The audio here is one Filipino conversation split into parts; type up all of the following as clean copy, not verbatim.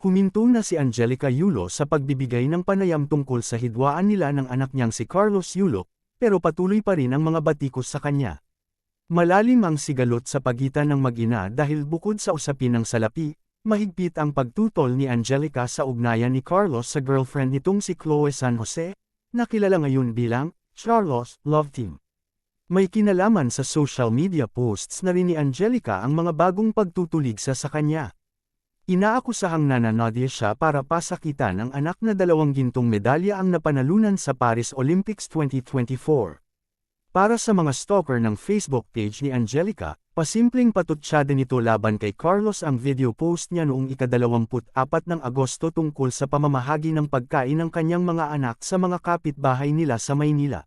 Huminto na si Angelica Yulo sa pagbibigay ng panayam tungkol sa hidwaan nila ng anak niyang si Carlos Yulo, pero patuloy pa rin ang mga batikos sa kanya. Malalim ang sigalot sa pagitan ng mag-ina dahil bukod sa usapin ng salapi, mahigpit ang pagtutol ni Angelica sa ugnayan ni Carlos sa girlfriend nitong si Chloe San Jose, na kilala ngayon bilang Charlos Love Team. May kinalaman sa social media posts na rin ni Angelica ang mga bagong pagtutuligsa sa kanya. Inaakusahang nananodya siya para pasakitan ang anak na 2 gintong medalya ang napanalunan sa Paris Olympics 2024. Para sa mga stalker ng Facebook page ni Angelica, pasimpleng patutsyada nito laban kay Carlos ang video post niya noong ika-24 ng Agosto tungkol sa pamamahagi ng pagkain ng kanyang mga anak sa mga kapitbahay nila sa Maynila.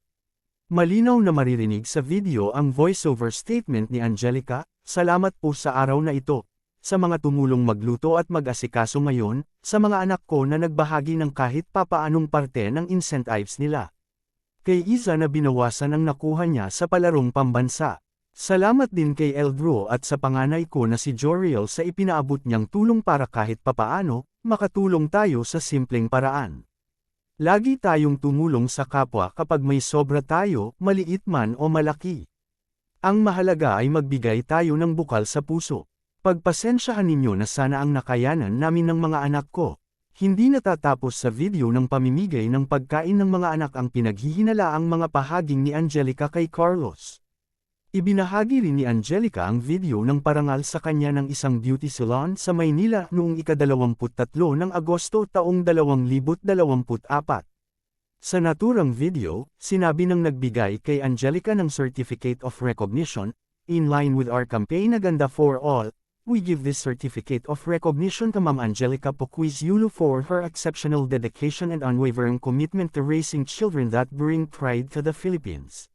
Malinaw na maririnig sa video ang voiceover statement ni Angelica, "Salamat po sa araw na ito, sa mga tumulong magluto at mag-asikaso ngayon, sa mga anak ko na nagbahagi ng kahit papaanong parte ng incentives nila. Kay Iza na binawasan ang nakuha niya sa palarong pambansa. Salamat din kay Eldro at sa panganay ko na si Joriel sa ipinaabot niyang tulong para kahit papaano, makatulong tayo sa simpleng paraan. Lagi tayong tumulong sa kapwa kapag may sobra tayo, maliit man o malaki. Ang mahalaga ay magbigay tayo ng bukal sa puso. Pagpasensyahan ninyo na sana ang nakayanan namin ng mga anak ko." Hindi natatapos sa video ng pamimigay ng pagkain ng mga anak ang pinaghihinalaang mga pahaging ni Angelica kay Carlos. Ibinahagi rin ni Angelica ang video ng parangal sa kanya ng isang beauty salon sa Maynila noong ika-23 ng Agosto taong 2024. Sa naturang video, sinabi ng nagbigay kay Angelica ng Certificate of Recognition, "In line with our campaign na Ganda for All, we give this certificate of recognition to Ma'am Angelica Poquiz Yulo for her exceptional dedication and unwavering commitment to raising children that bring pride to the Philippines.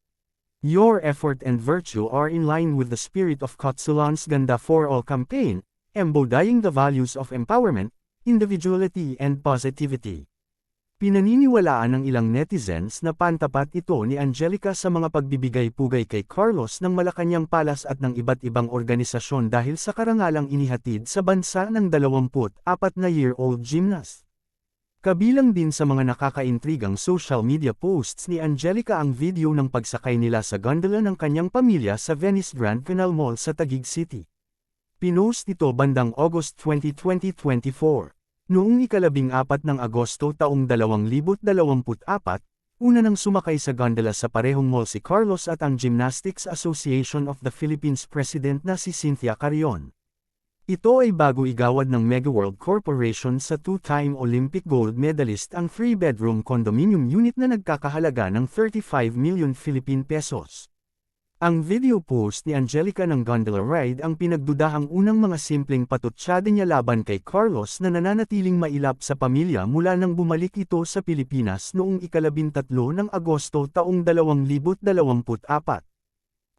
Your effort and virtue are in line with the spirit of Kotsulan's Ganda for All campaign, embodying the values of empowerment, individuality and positivity." Pinaniniwalaan ng ilang netizens na pantapat ito ni Angelica sa mga pagbibigay-pugay kay Carlos ng Malacanang Palace at ng iba't ibang organisasyon dahil sa karangalang inihatid sa bansa ng 24-na-year-old gymnast. Kabilang din sa mga nakakaintrigang social media posts ni Angelica ang video ng pagsakay nila sa gondola ng kanyang pamilya sa Venice Grand Canal Mall sa Taguig City. Pinost ito bandang August 20, 2024. Noong ika-14 ng Agosto taong 2024, una nang sumakay sa gondola sa parehong mall si Carlos at ang Gymnastics Association of the Philippines President na si Cynthia Carrion. Ito ay bago igawad ng Megaworld Corporation sa 2-time Olympic gold medalist ang 3-bedroom condominium unit na nagkakahalaga ng 35 million Philippine pesos. Ang video post ni Angelica ng gondola ride ang pinagdudahang unang mga simpleng patutsyada niya laban kay Carlos na nananatiling mailap sa pamilya mula nang bumalik ito sa Pilipinas noong ika-13 ng Agosto taong 2024.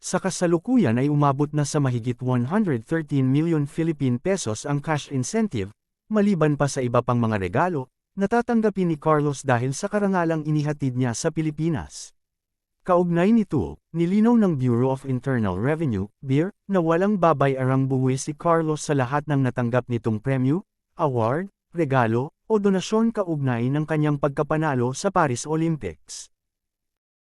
Sa kasalukuyan ay umabot na sa mahigit 113 million Philippine pesos ang cash incentive, maliban pa sa iba pang mga regalo, natatanggapin ni Carlos dahil sa karangalang inihatid niya sa Pilipinas. Kaugnay nito, nilinaw ng Bureau of Internal Revenue, BIR, na walang babayarang buwis si Carlos sa lahat ng natanggap nitong premyo, award, regalo, o donasyon kaugnay ng kanyang pagkapanalo sa Paris Olympics.